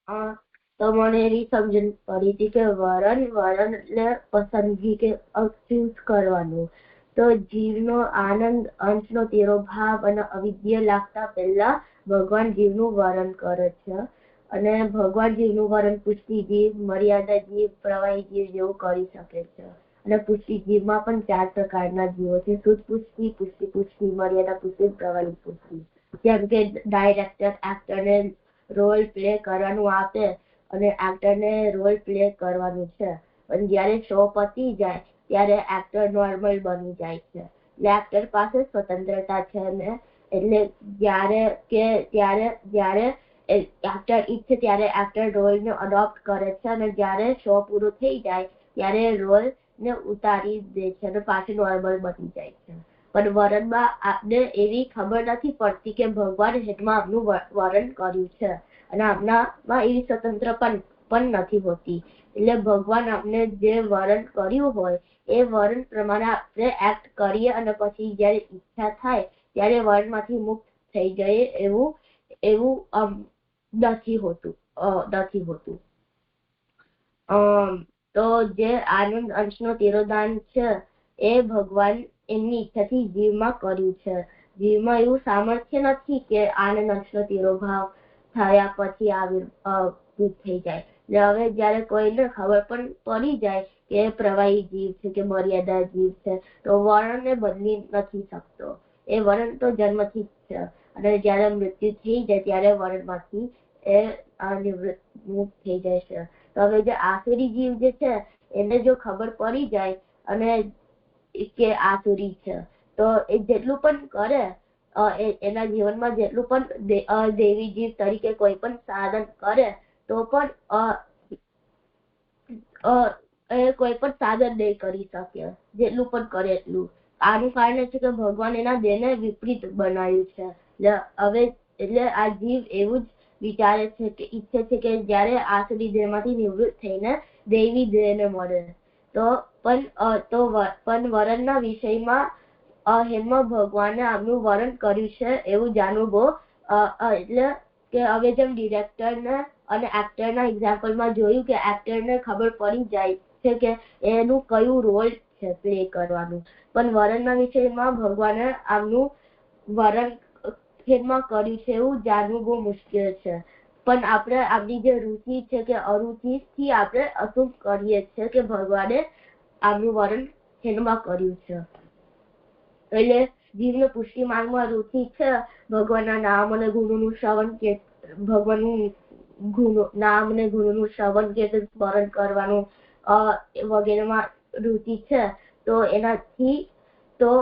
તો મને એવી સમજણ પડી હતી કે વરણ એટલે પસંદગી કે ચૂઝ કરવાનું. તો જીવનો આનંદ અંશનો તેરો ભાવ અને અવિદ્ય લાગતા પહેલા ભગવાન જીવનું વરણ કરે છે. અને ભગવાન જીવનું વરણ પુષ્ટિ જીવ, મર્યાદા જીવ, પ્રવાહી જીવ જેવું કરી શકે છે. અને પુષ્ટિ જીવમાં પણ 4 પ્રકારના જીવો છે: શુદ્ધ પુષ્ટિ, પુષ્ટિ પુષ્ટિ, મર્યાદા પુષ્ટિ, પ્રવાહી પુષ્ટિ. જેમ કે ડાયરેક્ટર એક્ટરને રોલ પ્લે કરવાનું આપે અને એક્ટરને રોલ પ્લે કરવાનું છે. પણ જ્યારે શો પતી જાય ત્યારે એક્ટર નોર્મલ બની જાય છે. એટલે એક્ટર પાસે સ્વતંત્રતા છે ને, એટલે જ્યારે એક્ટર ઈચ્છે ત્યારે એક્ટર રોલને અડોપ્ટ કરે છે અને જ્યારે શો પૂરો થઈ જાય ત્યારે રોલને ઉતારી દે છે અને પાછું નોર્મલ બની જાય છે. પણ વરણમાં આપને એવી ખબર નથી પડતી કે ભગવાન હેઠમાં આપનું વરણ કર્યું છે અને આપનામાં એવી સ્વતંત્ર પણ નથી હોતી. એટલે ભગવાન આપને જે વરણ કર્યું હોય એ વરણ પ્રમાણે આપણે એક્ટ કરીએ અને પછી જ્યારે ઈચ્છા થાય ત્યારે વરણમાંથી મુક્ત થઈ જઈએ એવું નથી હોતું. તો જે આનંદ અંશનો તિરોધાન છે એ ભગવાન એમની ઈચ્છાથી જીવમાં કર્યું છે. જીવમાં એવું સામર્થ્ય નથી કે આનંદ અંશનો તિરોભાવ થયા પછી આવિર્ભૂત થઈ જાય. હવે જ્યારે કોઈને ખબર પણ પડી જાય કે પ્રવાહી જીવ છે કે મર્યાદા જીવ છે તો વર્ણને બદલી નથી શકતો. એ વર્ણ તો જન્મથી જ છે અને જ્યારે મૃત્યુ થઈ જાય ત્યારે વર્ણમાંથી એ નિવૃત્ત મુક્ત થઈ જાય છે. તો હવે જે આસુરી જીવ જે છે એને જો ખબર પડી જાય અને કે આસુરી છે તો એ જેટલું પણ કરે એના જીવનમાં જેટલું પણ દેવી જીવ તરીકે કોઈ પણ સાધન કરે તો પણ કોઈ પણ સાધન નહીં કરી શકે જેટલું પણ કરે એટલું. આનું કારણ છે કે ભગવાન એના દેહને વિપરીત બનાવ્યું છે. હવે એટલે આ જીવ એવું જ વિચારે છે કે ઈચ્છે છે કે જ્યારે આસુરી દેહમાંથી નિવૃત્ત થઈને દૈવી દેહને મળે. તો પણ વરણના વિષયમાં એમાં ભગવાને આમનું વરણ કર્યું છે એવું જાણવું બહુ એટલે કે હવે જેમ ડિરેક્ટરને અને એક્ટરના એક્ઝામ્પલમાં જોયું કે એક્ટરને ખબર પડી જાય છે કે એનું કયું રોલ છે પ્લે કરવાનું. પણ વરણના વિષયમાં ભગવાને આમનું વરણ ખેદમાં કર્યું છે એવું જાણવું બહુ મુશ્કેલ છે. પણ આપણે આપણી જે રુચિ છે કે અરુચિથી આપણે અશુભ કરીએ છીએ કે ભગવાને આમનું વરણ ખેદમાં કર્યું છે. એટલે જીવને પુષ્ટિ માર્ગમાં રુચિ છે ભગવાનના નામ અને ગુણોનું શ્રવણ કે ભગવાનનું નામ અને ગુણોનું શ્રવણ કે સ્મરણ કરવાનું વગેરેમાં રુચિ છે. તો એનાથી તો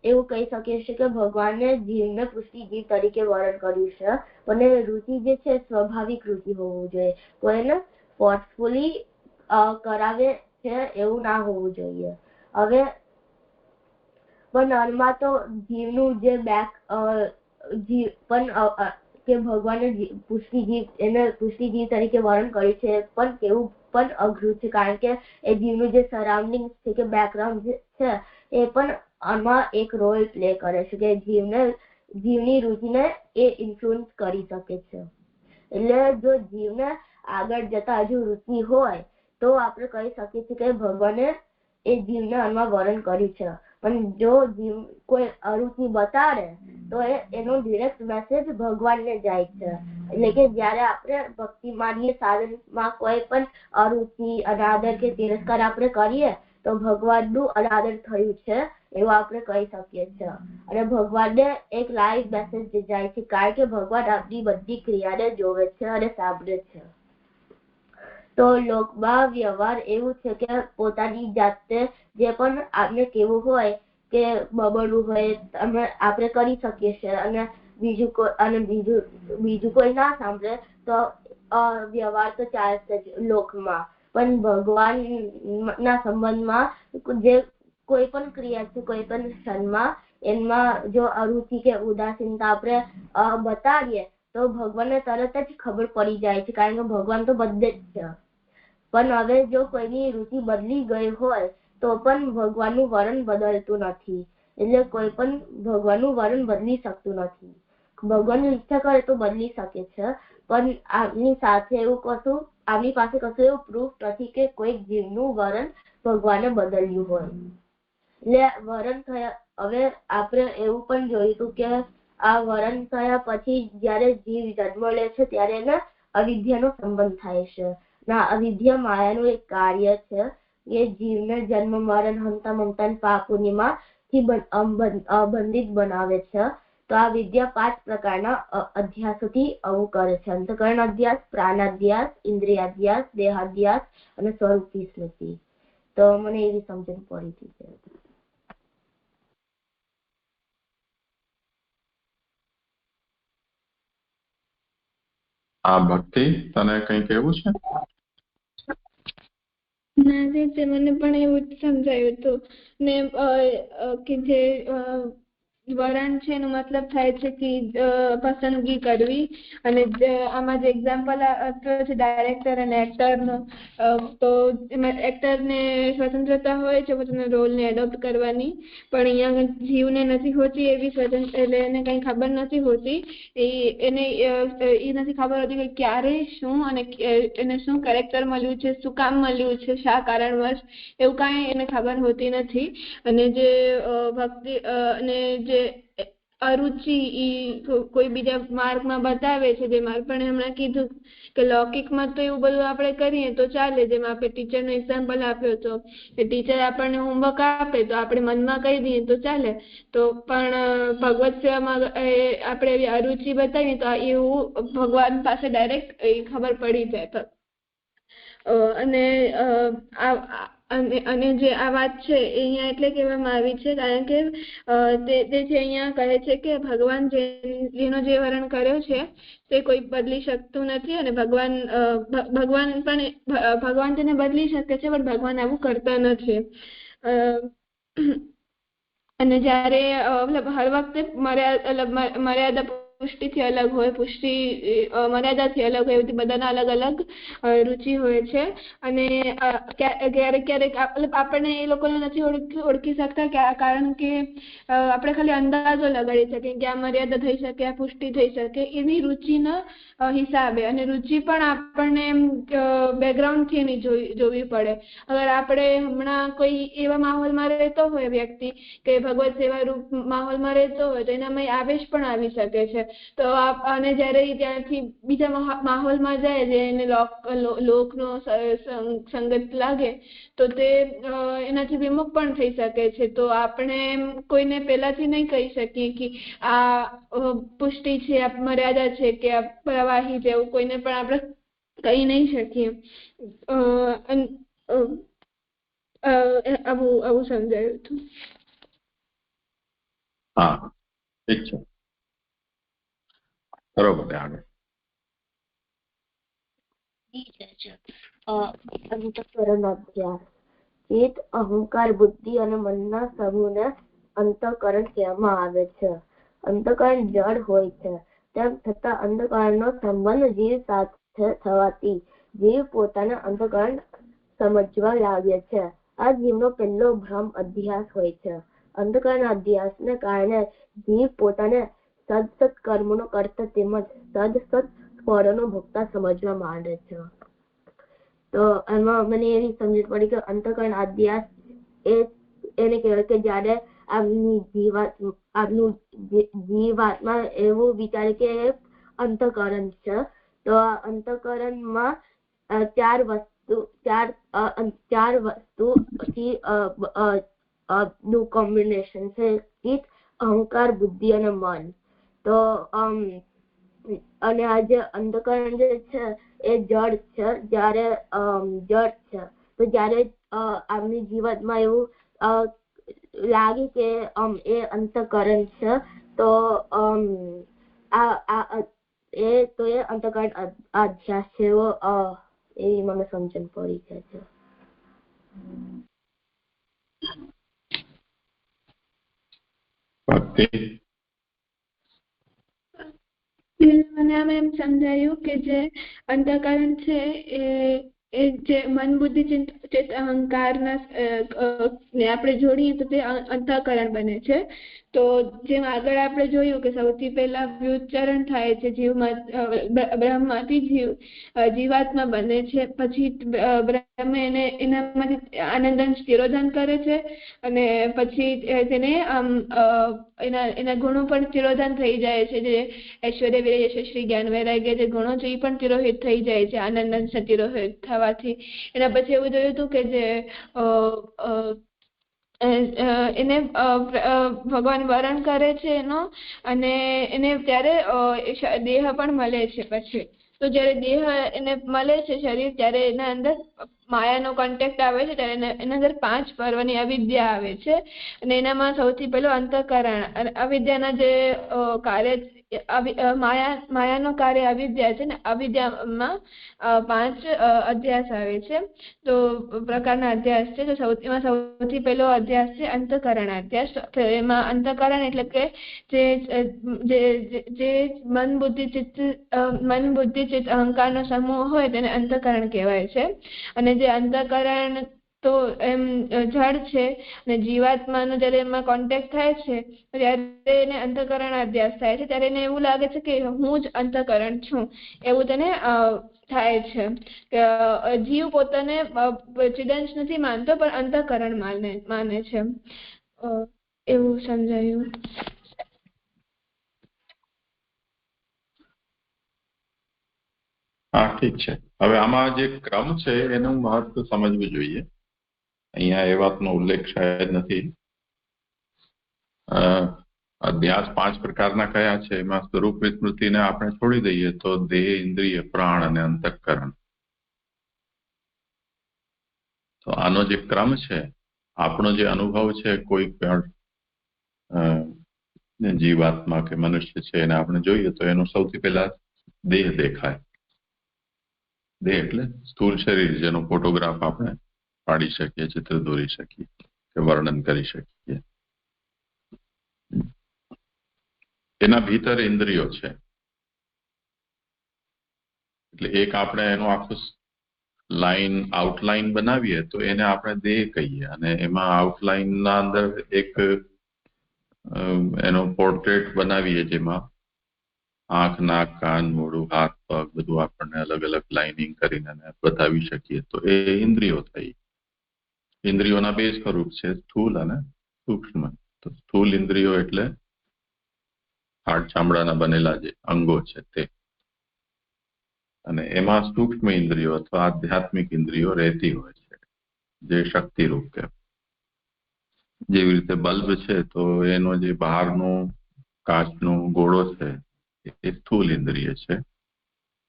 એવું કહી શકીએ છીએ કે ભગવાને જીવને પુષ્ટિ જીવ તરીકે વરણ કર્યું છે. અને રુચિ જે છે સ્વાભાવિક રુચિ હોવું જોઈએ. કોઈને ફોર્સફુલી કરાવે છે એવું ના હોવું જોઈએ. હવે પણ અનમાં તો જીવનું જે જીવ પણ કે ભગવાને પુષ્ટિ જીવ તરીકે વર્ણન કર્યું છે પણ કેવું પણ અઘરું છે કારણ કે એ જીવનું જે સરાઉન્ડિંગ છે કે બેકગ્રાઉન્ડ છે એ પણ આમાં એક રોલ પ્લે કરે છે કે જીવની રુચિને એ ઇન્ફ્લુઅન્સ કરી શકે છે. એટલે જો જીવને આગળ જતા હજુ રુચિ હોય તો આપણે કહી શકીએ છીએ કે ભગવાને એ જીવને આમાં વર્ણન કર્યું છે. પણ જો જીવ કોઈ અરુચિ બતાડે તો એનો ડિરેક્ટ મેસેજ ભગવાનને જાય છે. એટલે કે જ્યારે આપણે ભક્તિ માર્ગીય સાધનમાં કોઈ પણ અરુચિ અનાદર કે તિરસ્કાર આપણે કરીએ તો ભગવાનનું અનાદર થયું છે એવું આપણે કહી શકીએ છીએ. અને ભગવાનને એક લાઈવ મેસેજ જાય છે કારણ કે ભગવાન આપણી બધી ક્રિયાને જોવે છે અને સાંભળે છે. તો લોકમાં વ્યવહાર એવું છે કે પોતાની જાતે જે પણ આપણે કેવું હોય કે બબડવું હોય આપણે કરી શકીએ છીએ અને બીજું કોઈ ના સાંભળે તો વ્યવહાર તો ચાલશે જ લોકમાં. પણ ભગવાન ના સંબંધમાં જે કોઈ પણ ક્રિયા છે કોઈ પણ ક્ષણમાં એમાં જો અરુચિ કે ઉદાસીનતા આપણે બતાવીએ તો ભગવાનને તરત જ ખબર પડી જાય છે કારણ કે ભગવાન તો બધે જ છે. પણ હવે જો કોઈની રુચિ બદલી ગઈ હોય તો પણ ભગવાનનું વરણ બદલતું નથી. એટલે કોઈ પણ ભગવાનનું વરણ બદલી શકતું નથી. ભગવાનની ઈચ્છા કરે તો બદલી શકે છે પણ આપની પાસે કશું એવું પ્રૂફ નથી કે કોઈક જીવનું વરણ ભગવાને બદલ્યું હોય. એટલે વરણ થયા હવે આપણે એવું પણ જોઈશું કે આ વરણ થયા પછી જયારે જીવ જન્મ લે છે ત્યારે એને અવિદ્યાનો સંબંધ થાય છે. અવિદ્યા માયાનું એક કાર્ય છે એ જીવને જન્મ મરણ હંતા મમતા પાપ પુણ્યમાં થી બંધિત બનાવે છે. તો આ વિદ્યા 5 પ્રકારના અધ્યાસોથી આવું કરે છે: અંતઃકરણ અધ્યાસ, પ્રાણાધ્યાસ, ઇન્દ્રિયાધ્યાસ, દેહાધ્યાસ અને સ્વરૂપી સ્મૃતિ. તો મને એવી સમજણ પડી હતી. ભક્તિ, તને કઈ કેવું છે? ના, મને પણ એવું જ સમજાયું હતું ને કે જે વરણ છે એનો મતલબ થાય છે કે પસંદગી કરવી. અને આમાં જે એક્ઝામ્પલ આપ્યો છે ડાયરેક્ટર અને એક્ટરનો, તો એમાં એક્ટરને સ્વતંત્રતા હોય છે પોતાના રોલને એડોપ્ટ કરવાની, પણ અહીંયા જીવને નથી હોતી એવી એટલે એને કંઈ ખબર નથી હોતી. એને એ નથી ખબર હોતી કે ક્યારે શું અને એને શું કેરેક્ટર મળ્યું છે, શું કામ મળ્યું છે, શા કારણવશ, એવું કાંઈ એને ખબર હોતી નથી. અને જે ભક્તિ અને જે અરુચિ કોઈ બીજા માર્ગમાં બતાવે છે, જેમ આપણે હમણાં કીધું કે લૌકિકમાં તો એવું બધું આપણે કરીએ તો ચાલે. જેમ આપણે ટીચરનો એક્ઝામ્પલ આપ્યો હતો કે ટીચર આપણને હોમવર્ક આપે તો આપણે મનમાં કહી દઈએ તો ચાલે. તો પણ ભગવત સેવામાં આપણે એવી અરુચિ બતાવીએ તો એવું ભગવાન પાસે ડાયરેક્ટ ખબર પડી જાય. અને જે આ વાત છે એ અહીંયા એટલે કહેવામાં આવી છે કારણ કે તે છે અહીંયા કહે છે કે ભગવાન જેનો જે વરણ કર્યો છે તે કોઈ બદલી શકતું નથી. અને ભગવાન તેને બદલી શકે છે, પણ ભગવાન આવું કરતા નથી. અને જ્યારે હર વખતે મર્યાદા પુષ્ટિથી અલગ હોય, પુષ્ટિ મર્યાદાથી અલગ હોય, એવી બધાના અલગ અલગ રુચિ હોય છે. અને ક્યારેક આપણને એ લોકોને નથી ઓળખી શકતા કારણ કે આપણે ખાલી અંદાજો લગાડી શકીએ કે આ મર્યાદા થઈ શકે, આ પુષ્ટિ થઈ શકે, એની રુચિના હિસાબે. અને રુચિ પણ આપણને બેકગ્રાઉન્ડથી એની જોવી પડે. અગર આપણે હમણાં કોઈ એવા માહોલમાં રહેતો હોય વ્યક્તિ કે ભગવત સેવા રૂપ માહોલમાં રહેતો હોય તો એનામાં આવેશ પણ આવી શકે છે. તો અને જ્યારે ત્યાંથી બીજા માહોલમાં જાય, જે એને લોકનો સંગત લાગે તો તે એનાથી વિમુખ પણ થઈ શકે છે. તો આપણે કોઈને પહેલાથી નહીં કહી શકીએ કે આ પુષ્ટિ છે, આ મર્યાદા છે કે આ પ્રવાહી છે, એવું કોઈને પણ આપણે કહી નહીં શકીએ. આવું સમજાયું હતું. હા, ઠીક છે, બરોબર. આગળ અંતઃકરણ અધ્યાસ. ચિત્ત, અહંકાર, બુદ્ધિ અને મનના સમૂહને અંતઃકરણ કહેવામાં આવે છે. અંતઃકરણ જડ હોય છે, તેમ છતાં અંતઃકરણનો સંબંધ જીવ સાથે થવાથી જીવ પોતાના અંતઃકરણ સમજવા લાગે છે. આ જીવનો પહેલો ભ્રમ અધ્યાસ હોય છે. અંતઃકરણ અધ્યાસને કારણે જીવ પોતાને સદસત કર્મનો કરતા તેમજ સદસત ફળોનો ભોગતા સમજવા માંડે છે. તો એમાં મને એવી સમજણ પડી કે અંતઃકરણ અધ્યાસ એને કહેવાય કે જ્યારે જીવાત્મા એવું વિચારે કે અંતઃકરણ છે, તો આ અંતઃકરણમાં ચાર વસ્તુથી નું કોમ્બિનેશન છે: ચિત્ત, અહંકાર, બુદ્ધિ અને મન. તો અને આ જે અંતઃકરણ જે છે એ જડ છે. તો જ્યારે આપની જીવનમાં એવું લાગે કે એ અંતઃકરણ છે, તો એ અંતઃકરણ અધ્યાસ છે. એવી મને સમજણ પડી છે. મને આમ એમ સમજાયું કે જે અંતઃકરણ છે એ જે મન, બુદ્ધિ, ચિત્ત, અહંકારના ને આપણે જોડીએ તો તે અંતઃકરણ બને છે. તો જેમ આગળ આપણે જોયું કે સૌથી પહેલા વ્યુચ્ચરણ થાય છે બ્રહ્મમાંથી જીવાત્મા બને છે, પછી બ્રહ્મ એનામાંથી આનંદ અંશ તિરોધાન કરે છે, અને પછી તેને એના ગુણો પણ તિરોધાન થઈ જાય છે. જે ઐશ્વર્ય વીર્ય યશસ્વી જ્ઞાન વૈરાગ્ય જે ગુણો છે એ પણ તિરોહિત થઈ જાય છે આનંદ અંશ તિરોહિત થવાથી. એના પછી એવું જોયું હતું કે જે એને ભગવાન વરણ કરે છે એનો, અને એને ત્યારે દેહ પણ મળે છે. પછી તો જયારે દેહ એને મળે છે શરીર, ત્યારે એના અંદર માયાનો કોન્ટેક્ટ આવે છે, ત્યારે એના અંદર 5 પર્વની અવિદ્યા આવે છે, અને એનામાં સૌથી પહેલું અંતઃકરણ. અને અવિદ્યાના જે કાર્ય માયાનો કાર્ય અવિદ્યા છે ને, અવિદ્યામાં 5 અધ્યાસ આવે છે. તો પ્રકારના અધ્યાસ છે. તો એમાં સૌથી પહેલો અધ્યાસ છે અંતઃકરણ અધ્યાસ. એમાં અંતઃકરણ એટલે કે જે મન બુદ્ધિ ચિત્ત અહંકારનો સમૂહ હોય તેને અંતઃકરણ કહેવાય છે. અને જે અંતઃકરણ તો એમ જડ છે, અને જીવાત્માનો જ્યારે એમાં કોન્ટેક્ટ થાય છે ત્યારે એને અંતઃકરણ અધ્યાસ થાય છે. ત્યારે એને એવું લાગે છે કે હું જ અંતઃકરણ છું, એવું તેને થાય છે. જીવ પોતાને ચિદંશ નથી માનતો, પણ અંતઃકરણ માને છે. એવું સમજાયું. હા, ઠીક છે. હવે આમાં જે ક્રમ છે એનું મહત્વ સમજવું જોઈએ. અહીંયા એ વાતનો ઉલ્લેખ શાયદ નથી. અધ્યાસ 5 પ્રકારના કયા છે એમાં સ્વરૂપ વિસ્મૃતિને આપણે છોડી દઈએ તો દેહ, ઇન્દ્રિય, પ્રાણ અને અંતઃકરણ. તો આનો જે ક્રમ છે, આપણો જે અનુભવ છે કોઈ પણ જીવાત્મા કે મનુષ્ય છે એને આપણે જોઈએ તો એનું સૌથી પહેલા દેહ દેખાય. દેહ એટલે સ્થૂળ શરીર, જેનો ફોટોગ્રાફ આપણે પાડી શકીએ, ચિત્ર દોરી શકીએ કે વર્ણન કરી શકીએ. એના ભીતર ઇન્દ્રિયો છે. એટલે એક આપણે એનું આખું આઉટલાઈન બનાવીએ તો એને આપણે દેહ કહીએ, અને એમાં આઉટલાઈનના અંદર એક એનો પોર્ટ્રેટ બનાવીએ, જેમાં આંખ, નાક, કાન, મોઢું, હાથ, પગ બધું આપણને અલગ અલગ લાઇનિંગ કરીને બતાવી શકીએ. તો એ ઇન્દ્રિયો થઈ. ઇન્દ્રિયોના 2 સ્વરૂપ છે, સ્થૂલ અને સૂક્ષ્મ. તો સ્થૂલ ઇન્દ્રિયો એટલે હાડ ચામડાના બનેલા જે અંગો છે તે, અને એમાં સૂક્ષ્મ ઇન્દ્રિયો અથવા આધ્યાત્મિક ઇન્દ્રિયો રહેતી હોય છે, જે શક્તિરૂપ કહેવાય. જેવી રીતે બલ્બ છે તો એનો જે બહારનો કાચનો ગોળો છે એ સ્થૂલ ઇન્દ્રિય છે.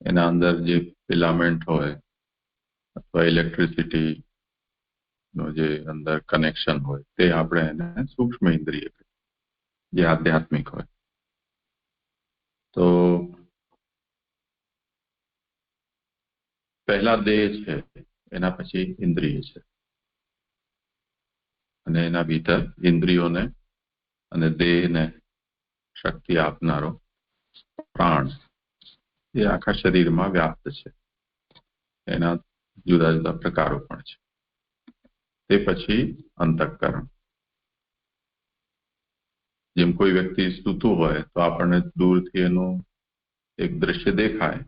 એના અંદર જે ફિલામેન્ટ હોય અથવા ઇલેક્ટ્રિસિટી નો જે અંદર કનેક્શન હોય તે આપણે એને સૂક્ષ્મ ઇન્દ્રિય કહીએ, જે આધ્યાત્મિક હોય. તો પહેલા દેહ છે, એના પછી ઇન્દ્રિય છે, અને એના ભીતર ઇન્દ્રિયોને અને દેહને શક્તિ આપનારો પ્રાણ એ આખા શરીરમાં વ્યાપ્ત છે. એના જુદા જુદા પ્રકારો પણ છે. તે પછી અંતઃકરણ. જેમ કોઈ વ્યક્તિ સૂતું હોય તો આપણને દૂરથી એનું એક દ્રશ્ય દેખાય,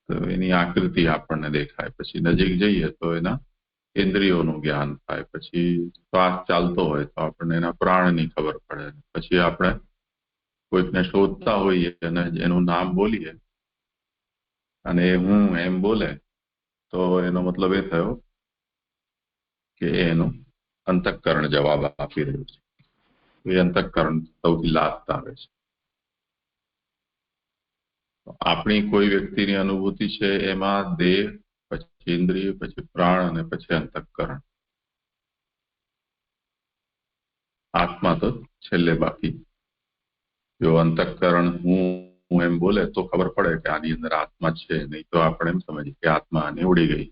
તો એની આકૃતિ આપણને દેખાય. પછી નજીક જઈએ તો એના ઇન્દ્રિયોનું જ્ઞાન થાય. પછી શ્વાસ ચાલતો હોય તો આપણને એના પ્રાણની ખબર પડે. પછી આપણે કોઈકને શોધતા હોઈએ અને એનું નામ બોલીએ અને હું એમ બોલે તો એનો મતલબ એ થયો કે એનું અંતઃકરણ જવાબ આપી રહ્યું છે. એ અંતઃકરણ સૌથી લાસ્ટ આવે છે. આપણી કોઈ વ્યક્તિની અનુભૂતિ છે એમાં દેહ, પછી ઇન્દ્રિય, પછી પ્રાણ અને પછી અંતઃકરણ. આત્મા તો છેલ્લે બાકી. જો અંતઃકરણ હું એમ બોલે તો ખબર પડે કે આની અંદર આત્મા છે, નહીં તો આપણે એમ સમજીએ કે આત્મા આને ઉડી ગઈ.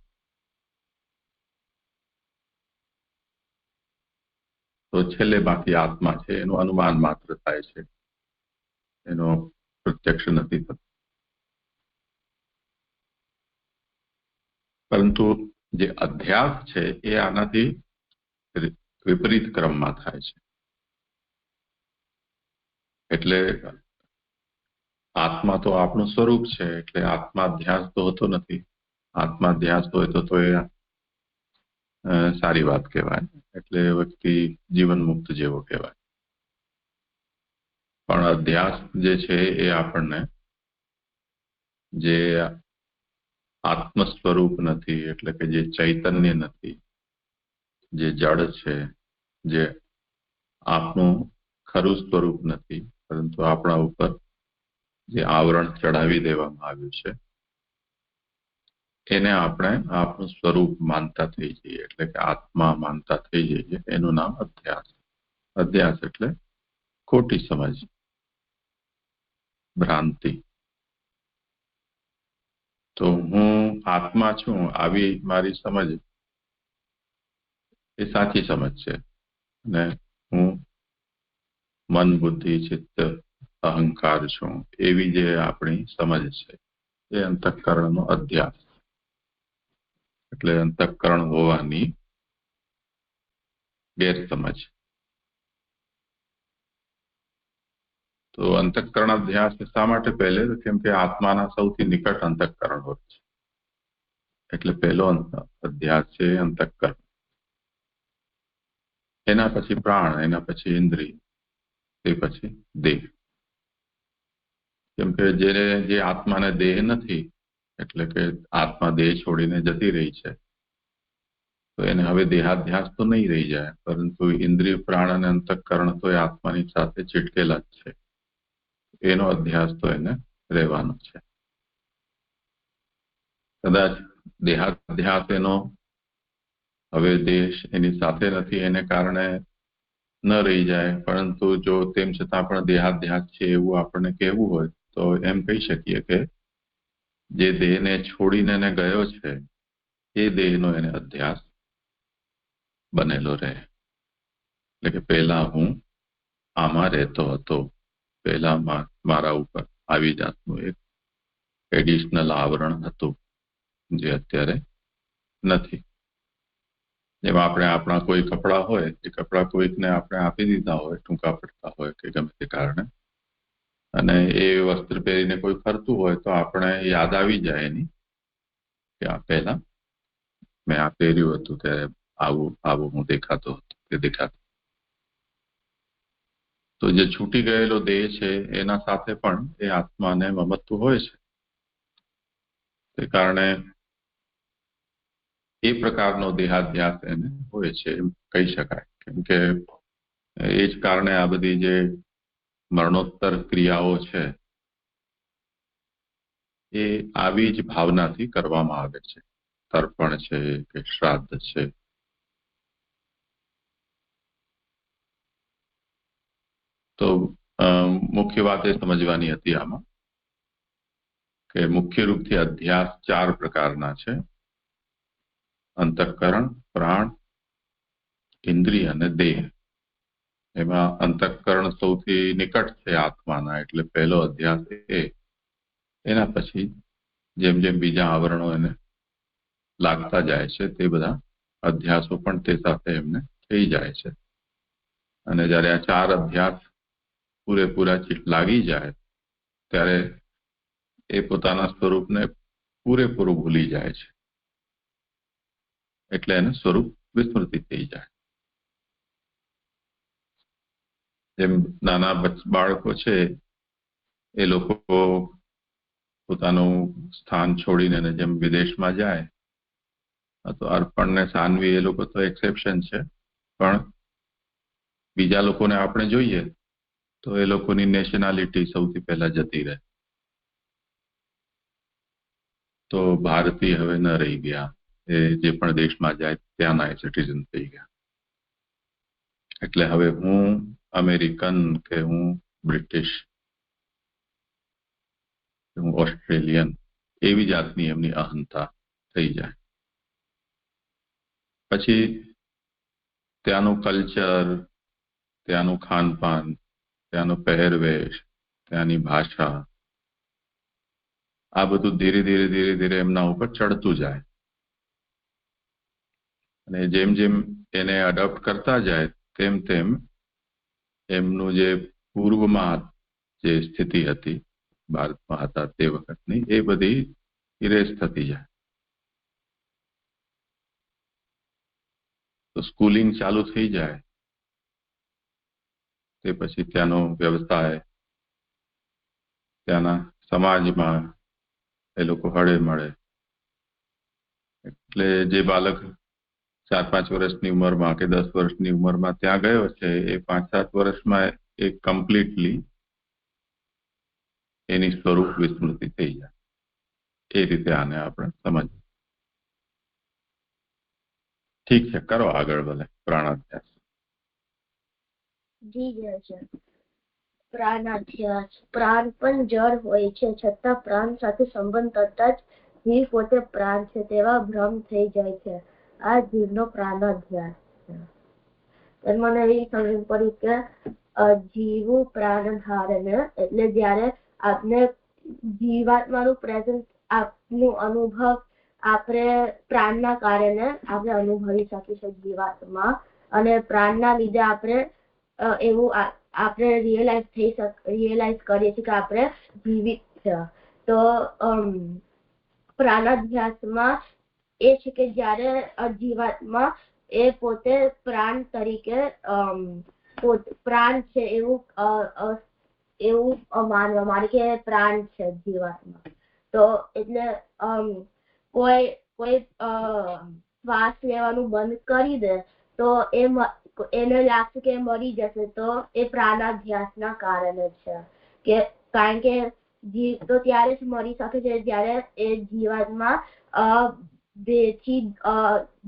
તો છેલ્લે બાકી આત્મા છે એનું અનુમાન માત્ર થાય છે, એનો પ્રત્યક્ષ નથી થતો. પરંતુ જે અધ્યાસ છે એ આનાથી વિપરીત ક્રમમાં થાય છે. એટલે આત્મા તો આપણું સ્વરૂપ છે, એટલે આત્માધ્યાસ તો હોતો નથી. આત્માધ્યાસ હોય તો એ સારી વાત કહેવાય, એટલે વ્યક્તિ જીવન મુક્ત જેવો કહેવાય. પણ અધ્યાસ જે છે એ આપણને જે આત્મ સ્વરૂપ નથી, એટલે કે જે ચૈતન્ય નથી, જે જડ છે, જે આપણું ખરું સ્વરૂપ નથી, પરંતુ આપણા ઉપર જે આવરણ ચડાવી દેવામાં આવ્યું છે એને આપણે આપણું સ્વરૂપ માનતા થઈ જઈએ, એટલે કે આત્મા માનતા થઈ જઈએ. એનું નામ અધ્યાસ. અધ્યાસ એટલે ખોટી સમજ, ભ્રાંતિ. તો હું આત્મા છું આવી મારી સમજ એ સાચી સમજ છે, અને હું મન, બુદ્ધિ, ચિત્ત, અહંકાર છું એવી જે આપણી સમજ છે એ અંતઃકરણનો અધ્યાસ, એટલે અંતઃકરણ હોવાની ગેરસમજ. તો અંતઃકરણ અધ્યાસ શા માટે? પહેલે કેમ કે આત્માના સૌથી નિકટ અંતઃકરણ હોય છે, એટલે પહેલો અધ્યાસ છે અંતઃકરણ. એના પછી પ્રાણ, એના પછી ઇન્દ્રિય, તે પછી દેહ. કેમ કે જે આત્માને દેહ નથી, એટલે કે આત્મા દેહ છોડીને જતી રહી છે, તો એને હવે દેહાધ્યાસ તો નહીં રહી જાય, પરંતુ ઇન્દ્રિય, પ્રાણ અને અંતઃકરણ તો એ આત્માની સાથે ચીટકેલા જ છે. એનો અધ્યાસ તો એને રહેવાનો છે. કદાચ દેહાધ્યાસ એનો હવે દેશ એની સાથે નથી એને કારણે ન રહી જાય, પરંતુ જો તેમ છતાં પણ દેહાધ્યાસ છે એવું આપણને કહેવું હોય તો એમ કહી શકીએ કે જે દેહને છોડીને એને ગયો છે એ દેહનો એને અધ્યાસ બનેલો રહે. એટલે કે પહેલા હું આમાં રહેતો હતો, પહેલા મારા ઉપર આવી જાતનું એક એડિશનલ આવરણ હતું જે અત્યારે નથી. જેમ આપણે આપણા કોઈ કપડાં હોય, એ કપડાં કોઈકને આપણે આપી દીધા હોય, ટૂંકા પડતા હોય કે ગમે તે કારણે, અને એ વસ્ત્ર પહેરીને કોઈ ફરતું હોય તો આપણે યાદ આવી જાય એની કે આ પહેલા મેં આ પહેર્યું હતું ત્યારે આવું હું દેખાતો હતો કે દેખાતો. તો જે છૂટી ગયેલો દેહ છે એના સાથે પણ એ આત્માને મમત્વ હોય છે. તે કારણે એ પ્રકારનો દેહાધ્યાસ એને હોય છે એમ કહી શકાય. કેમ કે એ જ કારણે આ બધી જે મરણોત્તર ક્રિયાઓ છે એ આવી જ ભાવનાથી કરવામાં આવે છે. તર્પણ છે કે શ્રાદ્ધ છે. તો મુખ્ય વાત એ સમજવાની હતી આમાં કે મુખ્ય રૂપથી અધ્યાસ 4 પ્રકારના છે: અંતઃકરણ, પ્રાણ, ઇન્દ્રિય અને દેહ. એમાં અંતઃકરણ સૌથી નિકટ છે આત્માના, એટલે પહેલો અધ્યાસ એ. એના પછી જેમ જેમ બીજા આવરણો એને લાગતા જાય છે તે બધા અધ્યાસો પણ તે સાથે એમને થઈ જાય છે. અને જ્યારે આ 4 અધ્યાસ પૂરેપૂરા લાગી જાય ત્યારે એ પોતાના સ્વરૂપને પૂરેપૂરું ભૂલી જાય છે, એટલે એને સ્વરૂપ વિસ્મૃતિ થઈ જાય. જેમ નાના બાળકો છે એ લોકો પોતાનું સ્થાન છોડીને જેમ વિદેશમાં જાય, તો અર્પણ ને સાનવી એ લોકો તો એક્સેપ્શન છે, પણ બીજા લોકોને આપણે જોઈએ તો એ લોકોની નેશનાલિટી સૌથી પહેલા જતી રહે. તો ભારતીય હવે ન રહી ગયા, એ જે પણ દેશમાં જાય ત્યાંના સિટીઝન થઈ ગયા. એટલે હવે હું અમેરિકન કે હું બ્રિટિશ, હું ઓસ્ટ્રેલિયન, એવી જાતની એમની અહંતા થઈ જાય. પછી ત્યાંનું કલ્ચર, ત્યાંનું ખાનપાન, ત્યાંનો પહેરવેશ, ત્યાંની ભાષા, આ બધું ધીરે ધીરે એમના ઉપર ચડતું જાય. અને જેમ જેમ એને અડોપ્ટ કરતા જાય તેમ તેમ એમનું જે પૂર્વમાં જે સ્થિતિ હતી ભારતમાં હતા તે વખતની, એ બધી ઇરેઝ થતી જાય. તો સ્કૂલિંગ ચાલુ થઈ જાય તે પછી ત્યાંનો વ્યવસાય, ત્યાંના સમાજમાં એ લોકો હળે મળે. એટલે જે બાળક 4-5 વર્ષની ઉંમરમાં કે 10 વર્ષની ઉંમરમાં ત્યાં ગયો છે, એ 5-7 વર્ષમાં એ કમ્પ્લીટલી એની સ્વરૂપ વિસ્મૃતિ થઈ જાય. એ રીતે આને આપણે સમજ. ઠીક છે, કરો આગળ ભલે પ્રાણાધ્યાસ. જી જય છે. પ્રાણાધ્યાસ. પ્રાણ પણ જળ હોય છે, છતાં પ્રાણ સાથે સંબંધ થતા જ જીવ પોતે પ્રાણ છે તેવા ભ્રમ થઈ જાય છે. આ જીવનો પ્રાણાધ્યાસ છે. મને એવી સમજ પડી કે જીવું પ્રાણ ધારે, એટલે જયારે આપણે જીવાત્માનું પ્રેઝન્સ આપનું અનુભવ આપણે પ્રાણના કારણે આપણે અનુભવી શકીશું જીવાત્મા, અને પ્રાણના લીધે આપણે એવું આપણે રિયલાઇઝ કરીએ છીએ કે આપણે જીવિત છે. તો પ્રાણાધ્યાસમાં એ છે કે જ્યારે જીવાત્મા એ પોતે પ્રાણ તરીકે પ્રાણ છે એવું માનવામાં આવે કે પ્રાણ છે જીવાત્મા. તો એટલે કોઈ શ્વાસ લેવાનું બંધ કરી દે તો એને લાગશે કે મરી જશે, તો એ પ્રાણાધ્યાસના કારણે છે. કે કારણ કે જીવ તો ત્યારે જ મરી શકે છે જ્યારે એ જીવાત્મા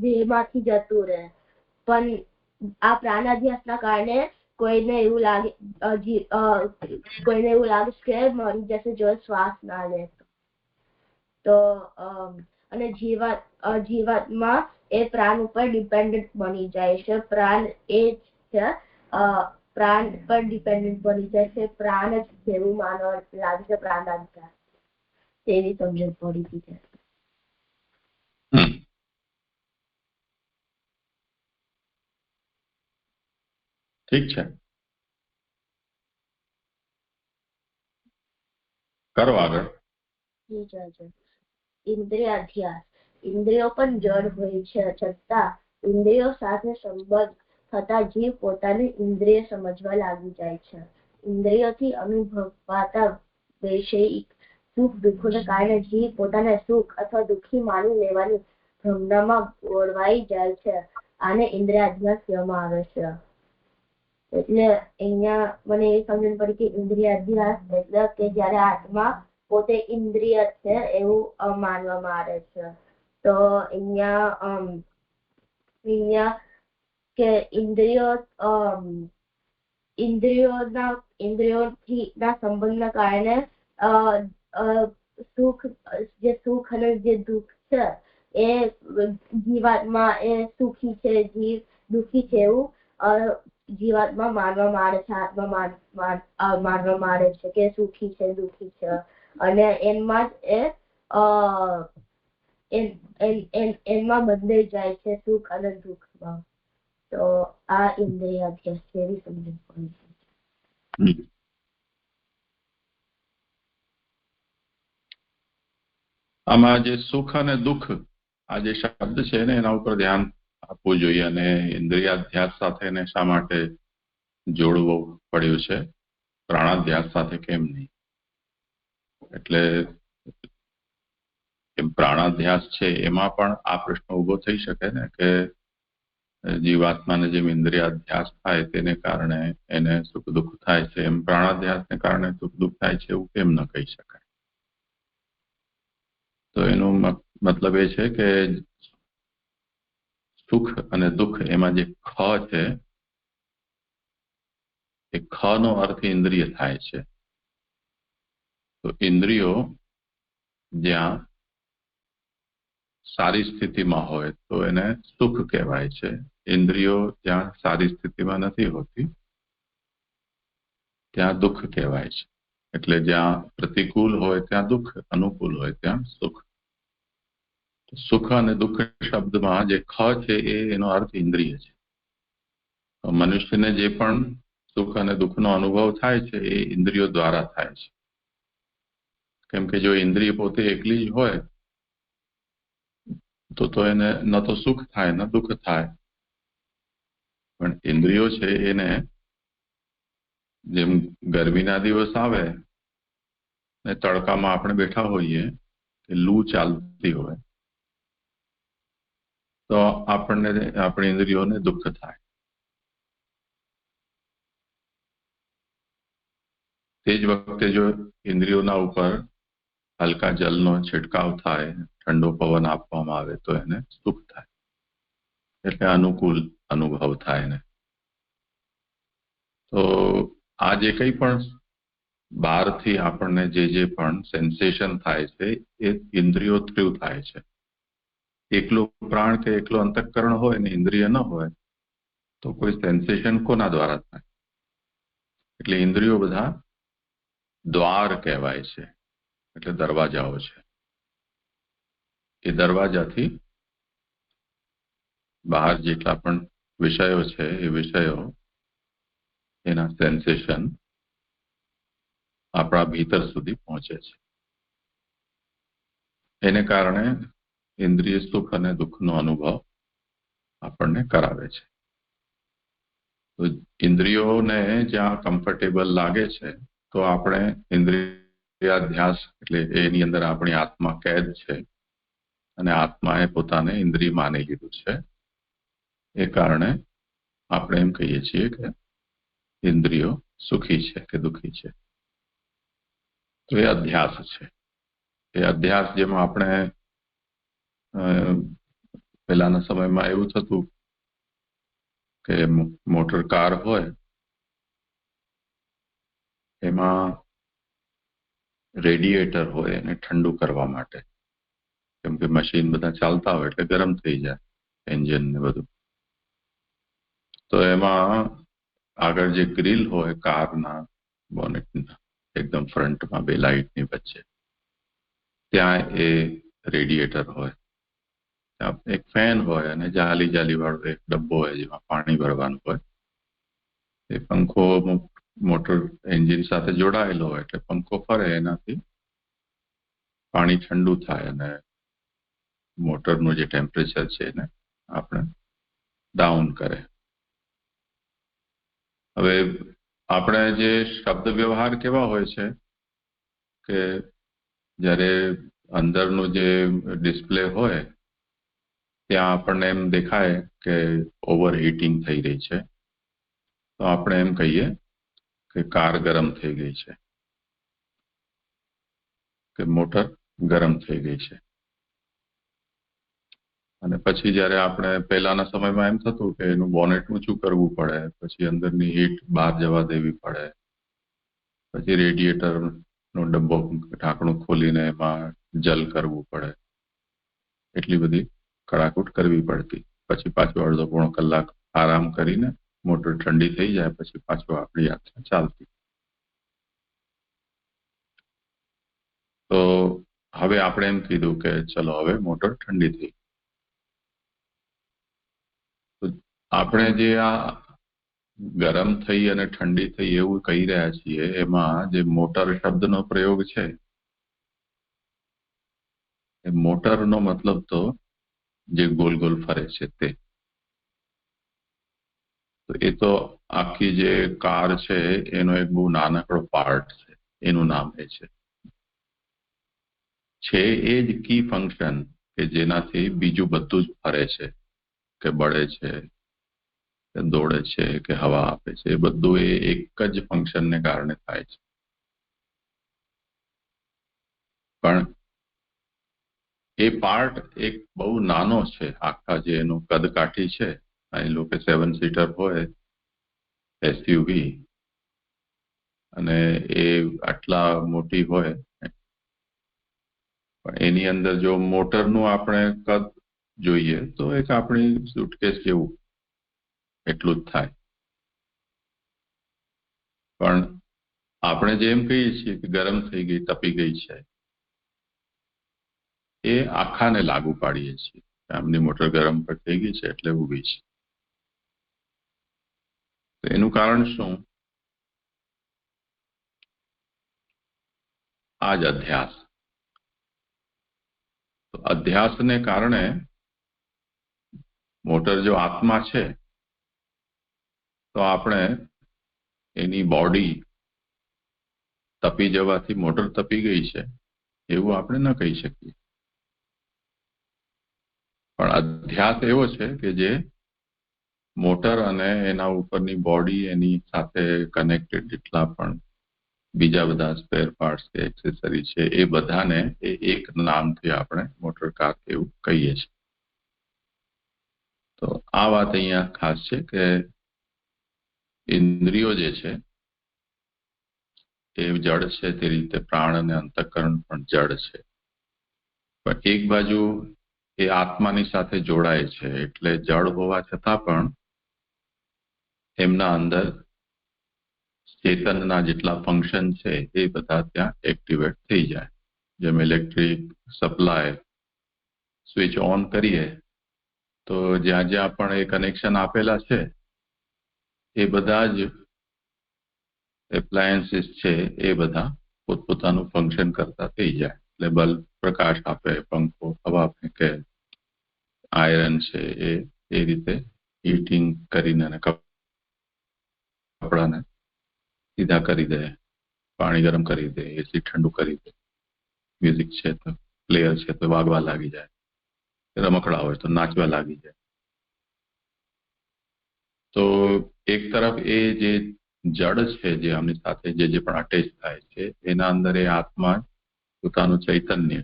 દેહમાંથી જતું રહે. પણ આ પ્રાણાધ્યાસના કારણે કોઈને એવું લાગે કે મરી જશે જો શ્વાસ ના લે તો. અને જીવાત્મા એ પ્રાણ ઉપર ડિપેન્ડન્ટ બની જાય છે. પ્રાણ એ છે, પ્રાણ પર ડિપેન્ડન્ટ બની જાય છે. પ્રાણ જ જેવું માનવા લાગે છે પ્રાણાધ્યાસ. તેવી સમજણ પડી હતી. ઠીક છે, કરો આગળ. ઇન્દ્રિયાધ્યાસ. ઇન્દ્રિયો પણ જળ હોય છે, છતાં ઇન્દ્રિયો સાથે સંબંધ થતા જીવ પોતાની ઇન્દ્રિય સમજવા લાગી જાય છે. ઇન્દ્રિયોથી અનુભવાતા વૈષયિક સુખ દુઃખોને કારણે જીવ પોતાને સુખ અથવા દુઃખી માની લેવાની ભ્રમણામાં ગોળવાઈ જાય છે. આને ઇન્દ્રિયાધ્યાસ કહેવામાં આવે છે. એટલે અહીંયા મને એ સમજણ પડી કે ઇન્દ્રિયાધ્યાસ એટલે કે જ્યારે આત્મા પોતે ઇન્દ્રિય છે એવું માનવામાં આવે છે. તો અહીંયા કે ઇન્દ્રિયોથી ના સંબંધના કારણે સુખ અને જે દુઃખ છે એ જીવાત્મા એ સુખી છે, જીવ દુઃખી છે એવું જીવાત્મા માનવામાં આવે છે. આત્મા માનવામાં આવે છે કે સુખી છે, દુઃખી છે, અને એમાં જ એમાં બંધાઈ જાય છે સુખ અને દુઃખમાં. તો આ ઇન્દ્રિયાધ્યાસ છે એવી સમજણ પડી. આમાં જે સુખ અને દુઃખ આ જે શબ્દ છે ને એના ઉપર ધ્યાન આપવું જોઈએ. અને ઇન્દ્રિયાધ્યાસ સાથે એને શા માટે જોડવું પડ્યું છે, પ્રાણાધ્યાસ સાથે કેમ નહીં? એટલે પ્રાણાધ્યાસ છે એમાં પણ આ પ્રશ્ન ઉભો થઈ શકે ને કે જીવાત્માને જેમ ઇન્દ્રિયાધ્યાસ થાય તેને કારણે એને સુખ દુઃખ થાય છે, એમ પ્રાણાધ્યાસને કારણે સુખ દુઃખ થાય છે એવું કેમ ન કહી શકાય? તો એનો મતલબ એ છે કે સુખ અને દુઃખ એમાં જે ખ છે એ ખ નો અર્થ ઇન્દ્રિય થાય છે. તો ઇન્દ્રિયો જ્યાં સારી સ્થિતિમાં હોય તો એને સુખ કહેવાય છે. ઇન્દ્રિયો જ્યાં સારી સ્થિતિમાં નથી હોતી ત્યાં દુઃખ કહેવાય છે. એટલે જ્યાં પ્રતિકૂળ હોય ત્યાં દુઃખ, અનુકૂળ હોય ત્યાં સુખ. સુખ અને દુઃખ શબ્દમાં જે ખ છે એનો અર્થ ઇન્દ્રિય છે. મનુષ્યને જે પણ સુખ અને દુઃખનો અનુભવ થાય છે એ ઇન્દ્રિયો દ્વારા થાય છે. કેમ કે જો ઇન્દ્રિય પોતે એકલી જ હોય તો એને ન તો સુખ થાય ન દુઃખ થાય. પણ ઇન્દ્રિયો છે એને જેમ ગરમીના દિવસ આવે ને તડકામાં આપણે બેઠા હોઈએ કે લૂ ચાલતી હોય તો આપણને આપણી ઇન્દ્રિયોને દુઃખ થાય. તે જ વખતે જો ઇન્દ્રિયોના ઉપર હલકા જલનો છંટકાવ થાય, ઠંડો પવન આપવામાં આવે તો એને સુખ થાય, એટલે અનુકૂળ અનુભવ થાય ને. તો આ જે કંઈ પણ બહારથી આપણને જે પણ સેન્સેશન થાય છે એ ઇન્દ્રિયો થ્રુ થાય છે. એકલો પ્રાણ કે એકલો અંતઃકરણ હોય ને ઇન્દ્રિય ન હોય તો કોઈ સેન્સેશન કોના દ્વારા થાય? એટલે ઇન્દ્રિયો બધા દ્વાર કહેવાય છે, એટલે દરવાજાઓ છે. એ દરવાજાથી બહાર જેટલા પણ વિષયો છે એ વિષયો એના સેન્સેશન આપણા ભીતર સુધી પહોંચે છે. એને કારણે ઇન્દ્રિય સુખ અને દુઃખનો અનુભવ આપણને કરાવે છે. તો ઇન્દ્રિયોને જ્યાં કમ્ફર્ટેબલ લાગે છે તો આપણે ઇન્દ્રિયાધ્યાસ એટલે એની અંદર આપણી આત્મા કેદ છે અને આત્માએ પોતાને ઇન્દ્રિય માની લીધું છે. એ કારણે આપણે એમ કહીએ છીએ કે ઇન્દ્રિયો સુખી છે કે દુઃખી છે. તો એ અધ્યાસ છે. એ અધ્યાસ જેમાં આપણે પહેલાના સમયમાં એવું થતું કે મોટર કાર હોય એમાં રેડિએટર હોય એને ઠંડુ કરવા માટે, કેમ કે મશીન બધા ચાલતા હોય એટલે ગરમ થઈ જાય એન્જિન ને બધું. તો એમાં આગળ જે ગ્રીલ હોય કારના બોનેટના એકદમ ફ્રન્ટમાં બે લાઇટની વચ્ચે ત્યાં એ રેડિએટર હોય, ત્યાં એક ફેન હોય અને જાલી વાળો એક ડબ્બો હોય જેમાં પાણી ભરવાનું હોય. એ પંખો મોટર એન્જિન સાથે જોડાયેલો હોય એટલે પંખો ફરે, એનાથી પાણી ઠંડુ થાય અને મોટરનું જે ટેમ્પરેચર છે એને આપણે ડાઉન કરે. હવે આપણે જે શબ્દ વ્યવહાર કેવા હોય છે કે જ્યારે અંદરનું જે ડિસ્પ્લે હોય ત્યાં આપણને એમ દેખાય કે ઓવર હીટિંગ થઈ રહી છે તો આપણે એમ કહીએ કે કાર ગરમ થઈ ગઈ છે કે મોટર ગરમ થઈ ગઈ છે. અને પછી જ્યારે આપણે પહેલાના સમયમાં એમ થતું કે એનું બોનેટ ઊંચું કરવું પડે, પછી અંદરની હીટ બહાર જવા દેવી પડે, પછી રેડિએટરનો ડબ્બો ઢાંકણું ખોલીને એમાં જલ કરવું પડે, એટલી બધી કડાકૂટ કરવી પડતી. પછી પાછું અડધો પોણો કલાક આરામ કરીને મોટર ઠંડી થઈ જાય પછી પાછું આપણી યાત્રા ચાલતી. તો હવે આપણે એમ કીધું કે ચલો હવે મોટર ઠંડી થઈ. આપણે જે આ ગરમ થઈ અને ઠંડી થઈ એવું કહી રહ્યા છીએ એમાં જે મોટર શબ્દનો પ્રયોગ છે એ મોટરનો મતલબ તો જે ગોલ ગોલ ફરે છે તે. તો એ તો આખી જે કાર છે એનો એક બહુ નાનકડો પાર્ટ છે, એનું નામ એ છે એ જ કી ફંક્શન કે જેનાથી બીજું બધું જ ફરે છે કે બળે છે કે દોડે છે કે હવા આપે છે. એ બધું એ એક જ ફંક્શનને કારણે થાય છે. પણ એ પાર્ટ એક બહુ નાનો છે. આખા જે એનું કદકાઠી છે, અહીં લોકો 7 સીટર હોય એસયુવી અને એ આટલા મોટી હોય પણ એની અંદર જો મોટરનું આપણે કદ જોઈએ તો એક આપણી સુટકેસ જેવું એટલું જ થાય. પણ આપણે જેમ કહીએ છીએ કે ગરમ થઈ ગઈ, તપી ગઈ છે, એ આખાને લાગુ પાડીએ છીએ. આમની મોટર ગરમ થઈ ગઈ છે એટલે ઊભી છે. તો એનું કારણ શું? આ જ અધ્યાસ. તો અધ્યાસને કારણે મોટર જો આત્મા છે તો આપણે એની બોડી તપી જવાથી મોટર તપી ગઈ છે એવું આપણે ન કહી શકીએ. પણ અધ્યાસ એવો છે કે જે મોટર અને એના ઉપરની બોડી, એની સાથે કનેક્ટેડ જેટલા પણ બીજા બધા સ્પેર પાર્ટ્સ કે એક્સેસરી છે એ બધાને એ એક નામથી આપણે મોટર કાર એવું કહીએ છીએ. તો આ વાત અહીંયા ખાસ છે કે ઇન્દ્રિયો જે છે એ જડ છે, તે રીતે પ્રાણ અને અંતઃકરણ પણ જડ છે. પણ એક બાજુ એ આત્માની સાથે જોડાય છે, એટલે જડ હોવા છતાં પણ એમના અંદર ચેતનના જેટલા ફંક્શન છે એ બધા ત્યાં એક્ટિવેટ થઈ જાય. જેમ ઇલેક્ટ્રિક સપ્લાય સ્વિચ ઓન કરીએ તો જ્યાં જ્યાં પણ એ કનેક્શન આપેલા છે એ બધા જ એપ્લાયન્સીસ છે એ બધા પોતપોતાનું ફંક્શન કરતા થઈ જાય. એટલે બલ્બ પ્રકાશ આપે, પંખો હવા ફેંકે, આયરન છે એ રીતે હીટિંગ કરીને અને કપડાને સીધા કરી દે, પાણી ગરમ કરી દે, એસી ઠંડુ કરી દે, મ્યુઝિક છે તો પ્લેયર છે તો વાગવા લાગી જાય, રમકડા હોય તો નાચવા લાગી જાય. તો એક તરફ એ જે જડ છે જે આમની સાથે જે પણ અટેચ થાય છે એના અંદર એ આત્મા પોતાનું ચૈતન્ય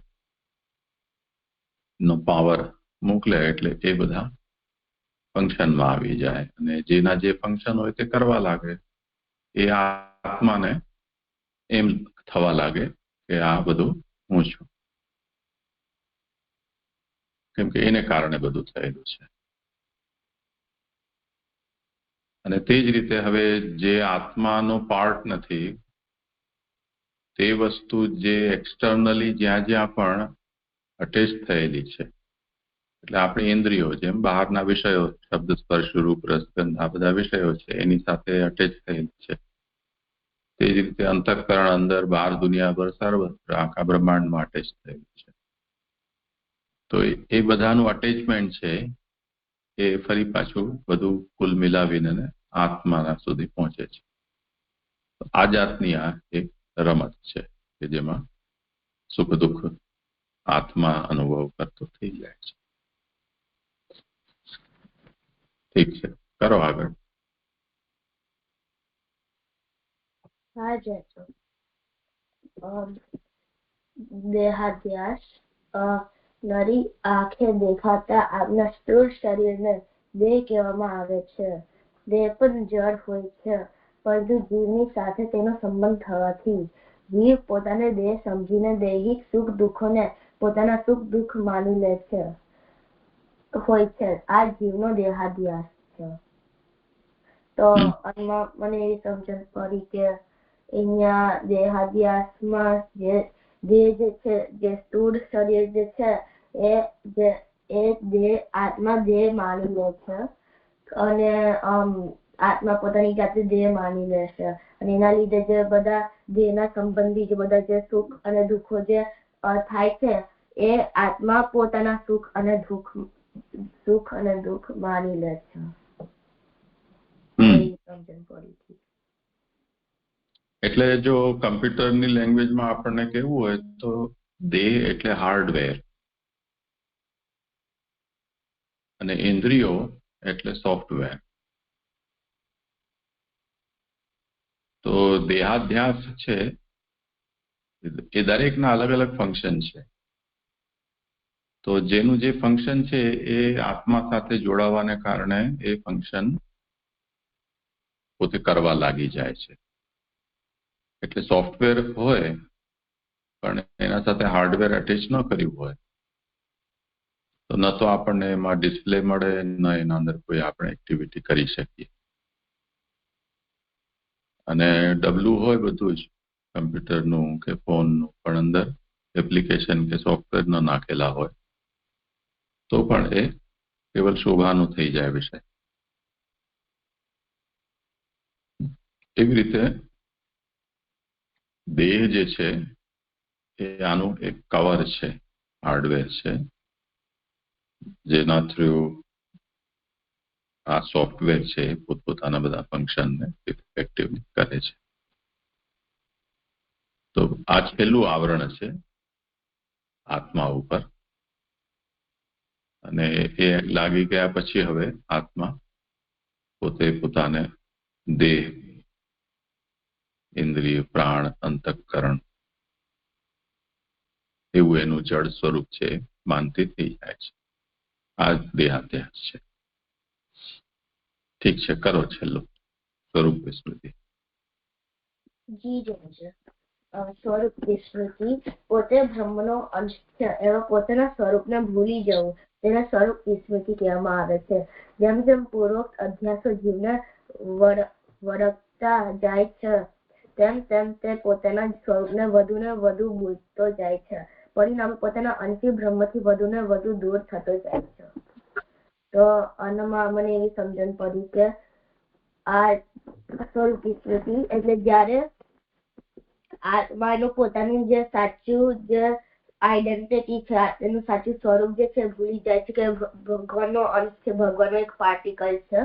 નો પાવર મોકલે એટલે એ બધા ફંક્શનમાં આવી જાય અને જેના જે ફંક્શન હોય તે કરવા લાગે. એ આત્માને એમ થવા લાગે કે આ બધું હું છું, કેમ કે એને કારણે બધું થયેલું છે. અને તે જ રીતે હવે જે આત્માનો પાર્ટ નથી તે વસ્તુ જે એક્સટર્નલી જ્યાં જ્યાં પણ અટેચ થયેલી છે, એટલે આપણી ઇન્દ્રિયો જેમ બહારના વિષયો, શબ્દ, સ્પર્શ, રૂપ, રસ, ગંધ, આ બધા વિષયો છે એની સાથે અટેચ થયેલી છે. તે જ રીતે અંતઃકરણ અંદર બહાર દુનિયાભર સર્વત્ર આખા બ્રહ્માંડમાં અટેચ થયેલું છે. તો એ બધાનું અટેચમેન્ટ છે એ ફરી પાછું બધું કુલ મિલાવીને આત્માના સુધી પહોંચે છે. આ જાતની આ એક રમત છે કે જેમાં સુખ દુઃખ આત્મા અનુભવ કરતો થઈ જાય છે. ઠીક છે, કરો આગળ. હા જય તો દેહાધ્યાસ નરી આંખે દેખાતા આપના સ્થૂળ શરીરને દેહ કહેવામાં આવે છે. દેહ પણ જડ હોય છે, પરંતુ જીવની સાથે તેનો સંબંધ થવાથી જીવ પોતાને દેહ સમજીને દૈહિક સુખ દુઃખોને પોતાના સુખ દુઃખ માની લે છે હોય છે. આ જીવનો દેહાધ્યાસ છે. તો આમાં મને એવી સમજણ પડી કે અહીંયા દેહાધ્યાસમાં જે છે, જે સ્થૂળ શરીર જે છે એ દેહ આત્મા દેહ માની લે છે અને આત્મા પોતાની જાતે દેહ માની લે છે અને એના લીધે જે બધા દેહના સંબંધી જે બધા જે સુખ અને દુઃખો જે થાય છે એ આત્મા પોતાના સુખ અને દુઃખ માની લે છે. એટલે જો કમ્પ્યુટરની લેંગ્વેજમાં આપણને કહેવું હોય તો દેહ એટલે હાર્ડવેર અને ઇન્દ્રિયો એટલે સોફ્ટવેર. તો દેહાધ્યાસ છે એ દરેકના અલગ અલગ ફંક્શન છે. તો જેનું જે ફંક્શન છે એ આત્મા સાથે જોડાવાને કારણે એ ફંક્શન પોતે કરવા લાગી જાય છે. એટલે સોફ્ટવેર હોય પણ એના સાથે હાર્ડવેર અટેચ ન કર્યું હોય તો ન તો આપણને એમાં ડિસ્પ્લે મળે, ન એના અંદર કોઈ આપણે એક્ટિવિટી કરી શકીએ. અને ડબલું હોય બધું જ કમ્પ્યુટરનું કે ફોનનું, પણ અંદર એપ્લિકેશન કે સોફ્ટવેર ન નાખેલા હોય તો પણ એ કેવલ શોભાનું થઈ જાય વિષય. એવી રીતે દેહ જે છે એ આનું એક કવર છે, હાર્ડવેર છે, જેના થ્રુ આ સોફ્ટવેર છે પોતપોતાના બધા ફંક્શનને ઇફેક્ટિવલી કરે છે. તો આ છેલ્લું આવરણ છે આત્મા ઉપર, અને એ લાગી ગયા પછી હવે આત્મા પોતે પોતાને દેહ, ઇન્દ્રિય, પ્રાણ, અંતઃકરણ એવું એનું જળ સ્વરૂપ છે માનતી થઈ જાય છે. આ દેહાધ્યાસ છે. ઠીક છે, કરો છેલ્લું સ્વરૂપ વિસ્મૃતિ. જી જણાવજો. સ્વરૂપ વિસ્મૃતિ પોતે બ્રહ્મનો અંશ છે એવા પોતાના સ્વરૂપને ભૂલી જવું તેને સ્વરૂપ વિસ્મૃતિ કહેવામાં આવે છે. જેમ જેમ પૂર્વોક્ત અધ્યાસો જીવને વળગતા જાય છે તેમ તેમ તે પોતાના સ્વરૂપને વધુ ને વધુ ભૂલતો જાય છે. પરિણામે પોતાના અંશી બ્રહ્મથી વધુ ને વધુ દૂર થતો જાય છે. તો આનામાં મને એવી સમજણ પડી કે આ સ્વરૂપ વિસ્મૃતિ એટલે જ્યારે આત્માનું પોતાનું જે સાચું જે આઈડેન્ટિટી છે, એનું સાચું સ્વરૂપ જે છે ભૂલી જાય છે કે ભગવાનનો અંશ છે, ભગવાનનો એક પાર્ટિકલ છે,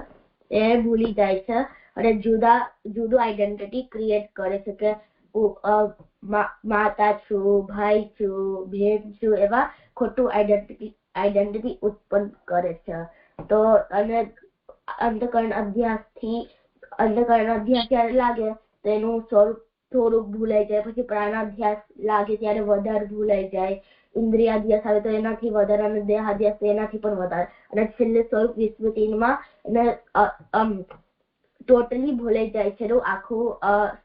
એ ભૂલી જાય છે અને જુદું આઈડેન્ટિટી ક્રિએટ કરે છે કે માતા છું, ભાઈ છું, બેન છું, એવા ખોટું આઈડેન્ટિટી ઉત્પન્ન કરે છે. તો અને અંતઃકરણ અભ્યાસ જ્યારે લાગે તો એનું સ્વરૂપ થોડુંક ભૂલાઈ જાય, પછી પ્રાણાધ્યાસ લાગે ત્યારે વધારે ભૂલાઈ જાય, ઇન્દ્રિયાધ્યાસ આવે તો એનાથી વધારે, અને દેહાધ્યાસ એનાથી પણ વધારે, અને છેલ્લે સ્વરૂપ વિસ્મૃતિમાં એને ટોટલી ભૂલાઈ જાય છે. આખું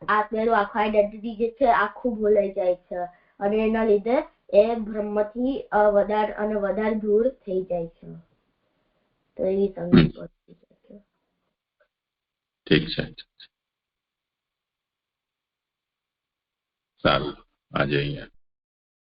આઈડેન્ટિટી જે છે આખું ભૂલાઈ જાય છે અને એના લીધે એ બ્રહ્મથી વધારે અને વધારે દૂર થઈ જાય છે. તો એવી સમજ પડી છે. ઠીક છે, સારું. આજે અહીંયા